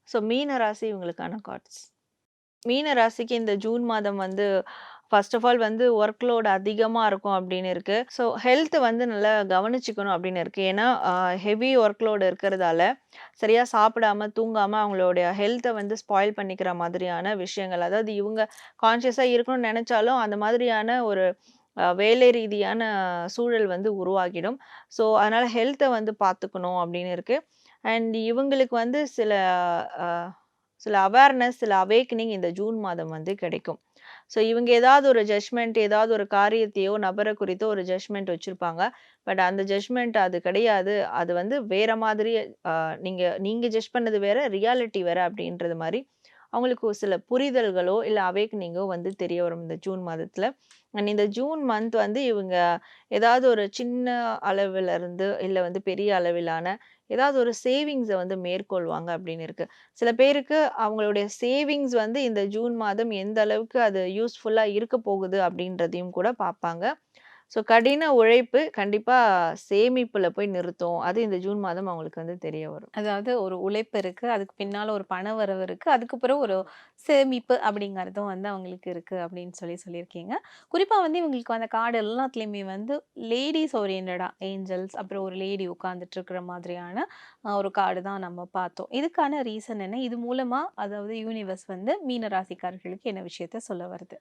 So மீன ராசி இவங்களுக்கான கார்ட்ஸ். மீன ராசிக்கு இந்த ஜூன் மாதம் வந்து ஃபர்ஸ்ட் ஆஃப் ஆல் வந்து ஒர்க் லோட் அதிகமா இருக்கும் அப்படின்னு இருக்கு. ஸோ ஹெல்த் வந்து நல்லா கவனிச்சுக்கணும் அப்படின்னு இருக்கு. ஏன்னா ஹெவி ஒர்க் லோட் இருக்கிறதால சரியா சாப்பிடாம, தூங்காம அவங்களுடைய ஹெல்த்த வந்து ஸ்பாயில் பண்ணிக்கிற மாதிரியான விஷயங்கள். அதாவது இவங்க கான்ஷியஸா இருக்கணும்னு நெனச்சாலும், அந்த மாதிரியான ஒரு வேலை ரீதியான சூழல் வந்து உருவாகிடும். ஸோ அதனால ஹெல்த்த வந்து பார்த்துக்கணும் அப்படின்னு இருக்கு. அண்ட் இவங்களுக்கு வந்து அ சில அவேர்னஸ், சில அவேக்கனிங் இந்த ஜூன் மாதம் வந்து கிடைக்கும். ஸோ இவங்க ஏதாவது ஒரு ஜட்ஜ்மென்ட், ஏதாவது ஒரு காரியத்தையோ, நபர குறித்தோ ஒரு ஜட்ஜ்மென்ட் வச்சிருப்பாங்க. பட் அந்த ஜட்ஜ்மென்ட் அது கிடையாது. அது வந்து வேற மாதிரி அ நீங்க நீங்க ஜட்ஜ் பண்ணது வேற, ரியாலிட்டி வேற அப்படின்றது மாரி, அவங்களுக்கு ஒரு சில புரிதல்களோ, இல்ல அவேக்கனிங்கோ வந்து தெரிய வரும் இந்த ஜூன் மாதத்துல. அண்ட் இந்த ஜூன் மந்த் வந்து இவங்க ஏதாவது ஒரு சின்ன அளவில இருந்து, இல்ல வந்து பெரிய அளவிலான ஏதாவது ஒரு சேவிங்ஸ வந்து மேற்கொள்வாங்க அப்படின்னு இருக்கு. சில பேருக்கு அவங்களுடைய சேவிங்ஸ் வந்து இந்த ஜூன் மாதம் எந்த அளவுக்கு அது யூஸ்ஃபுல்லா இருக்க போகுது அப்படின்றதையும் கூட பார்ப்பாங்க. ஸோ கடின உழைப்பு கண்டிப்பா சேமிப்புல போய் நிறுத்தும். அது இந்த ஜூன் மாதம் அவங்களுக்கு வந்து தெரிய வரும். அதாவது ஒரு உழைப்பு இருக்கு. அதுக்கு பின்னால ஒரு பண வரவு இருக்கு. அதுக்கு பிறகு ஒரு சேமிப்பு அப்படிங்கிறதும் வந்து அவங்களுக்கு இருக்கு அப்படின்னு சொல்லியிருக்கீங்க. குறிப்பா வந்து இவங்களுக்கு அந்த கார்டு எல்லாத்துலயுமே வந்து லேடீஸ் ஓரியன்டடா ஏஞ்சல்ஸ் அப்புறம் ஒரு லேடி உட்கார்ந்துட்டு இருக்கிற மாதிரியான ஒரு கார்டு தான் நம்ம பார்த்தோம். இதுக்கான ரீசன் என்ன? இது மூலமா அதாவது யூனிவர்ஸ் வந்து மீன ராசிக்காரர்களுக்கு என்ன விஷயத்த சொல்ல வருது?